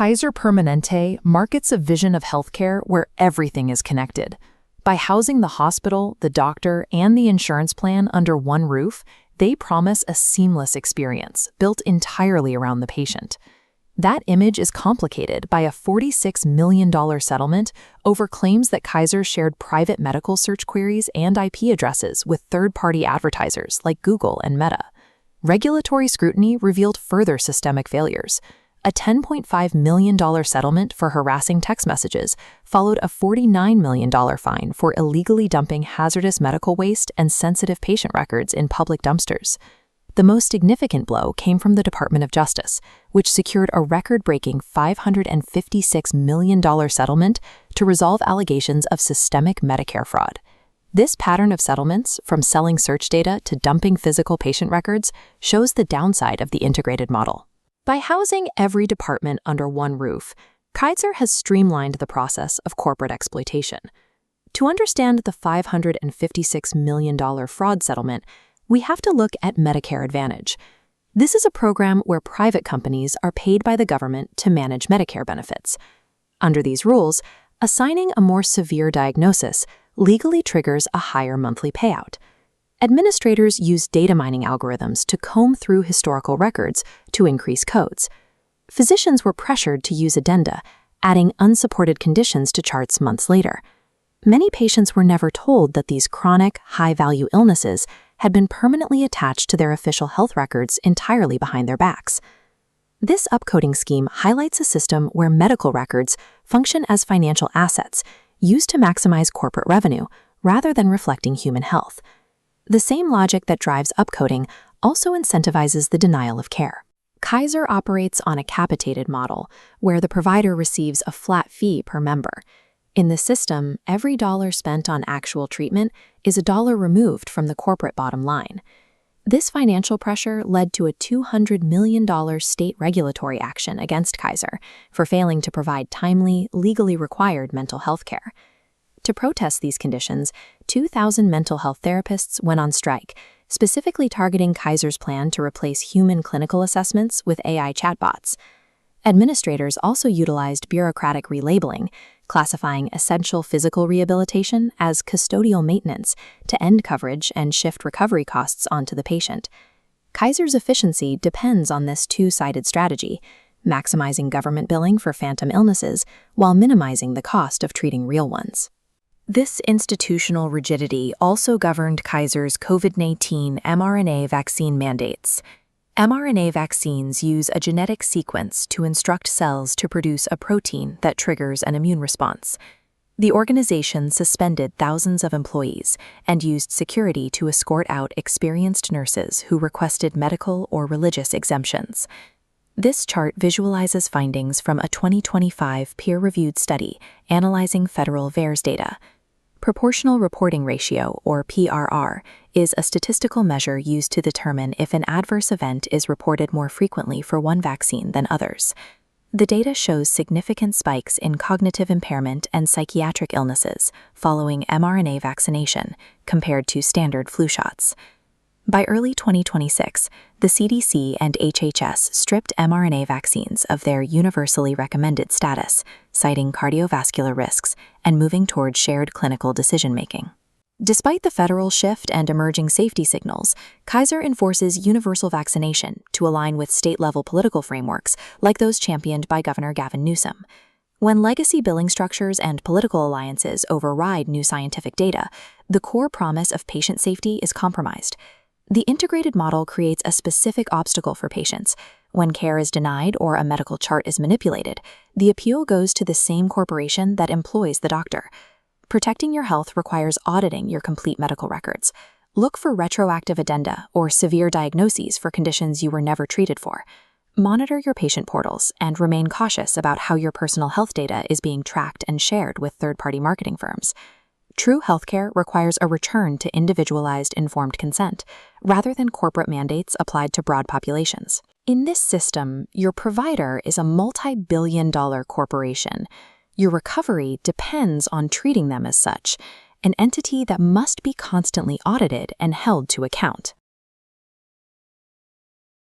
Kaiser Permanente markets a vision of healthcare where everything is connected. By housing the hospital, the doctor, and the insurance plan under one roof, they promise a seamless experience built entirely around the patient. That image is complicated by a $46 million settlement over claims that Kaiser shared private medical search queries and IP addresses with third-party advertisers like Google and Meta. Regulatory scrutiny revealed further systemic failures. A $10.5 million settlement for harassing text messages followed a $49 million fine for illegally dumping hazardous medical waste and sensitive patient records in public dumpsters. The most significant blow came from the Department of Justice, which secured a record-breaking $556 million settlement to resolve allegations of systemic Medicare fraud. This pattern of settlements, from selling search data to dumping physical patient records, shows the downside of the integrated model. By housing every department under one roof, Kaiser has streamlined the process of corporate exploitation. To understand the $556 million fraud settlement, we have to look at Medicare Advantage. This is a program where private companies are paid by the government to manage Medicare benefits. Under these rules, assigning a more severe diagnosis legally triggers a higher monthly payout. Administrators use data mining algorithms to comb through historical records to increase codes. Physicians were pressured to use addenda, adding unsupported conditions to charts months later. Many patients were never told that these chronic, high-value illnesses had been permanently attached to their official health records entirely behind their backs. This upcoding scheme highlights a system where medical records function as financial assets used to maximize corporate revenue rather than reflecting human health. The same logic that drives upcoding also incentivizes the denial of care. Kaiser operates on a capitated model, where the provider receives a flat fee per member. In this system, every dollar spent on actual treatment is a dollar removed from the corporate bottom line. This financial pressure led to a $200 million state regulatory action against Kaiser for failing to provide timely, legally required mental health care. To protest these conditions, 2,000 mental health therapists went on strike, specifically targeting Kaiser's plan to replace human clinical assessments with AI chatbots. Administrators also utilized bureaucratic relabeling, classifying essential physical rehabilitation as custodial maintenance to end coverage and shift recovery costs onto the patient. Kaiser's efficiency depends on this two-sided strategy, maximizing government billing for phantom illnesses while minimizing the cost of treating real ones. This institutional rigidity also governed Kaiser's COVID-19 mRNA vaccine mandates. mRNA vaccines use a genetic sequence to instruct cells to produce a protein that triggers an immune response. The organization suspended thousands of employees and used security to escort out experienced nurses who requested medical or religious exemptions. This chart visualizes findings from a 2025 peer-reviewed study analyzing federal VAERS data. Proportional reporting ratio, or PRR, is a statistical measure used to determine if an adverse event is reported more frequently for one vaccine than others. The data shows significant spikes in cognitive impairment and psychiatric illnesses following mRNA vaccination compared to standard flu shots. By early 2026, the CDC and HHS stripped mRNA vaccines of their universally recommended status, citing cardiovascular risks and moving toward shared clinical decision-making. Despite the federal shift and emerging safety signals, Kaiser enforces universal vaccination to align with state-level political frameworks like those championed by Governor Gavin Newsom. When legacy billing structures and political alliances override new scientific data, the core promise of patient safety is compromised. The integrated model creates a specific obstacle for patients. When care is denied or a medical chart is manipulated, the appeal goes to the same corporation that employs the doctor. Protecting your health requires auditing your complete medical records. Look for retroactive addenda or severe diagnoses for conditions you were never treated for. Monitor your patient portals and remain cautious about how your personal health data is being tracked and shared with third-party marketing firms. True healthcare requires a return to individualized informed consent, rather than corporate mandates applied to broad populations. In this system, your provider is a multi-billion-dollar corporation. Your recovery depends on treating them as such, an entity that must be constantly audited and held to account.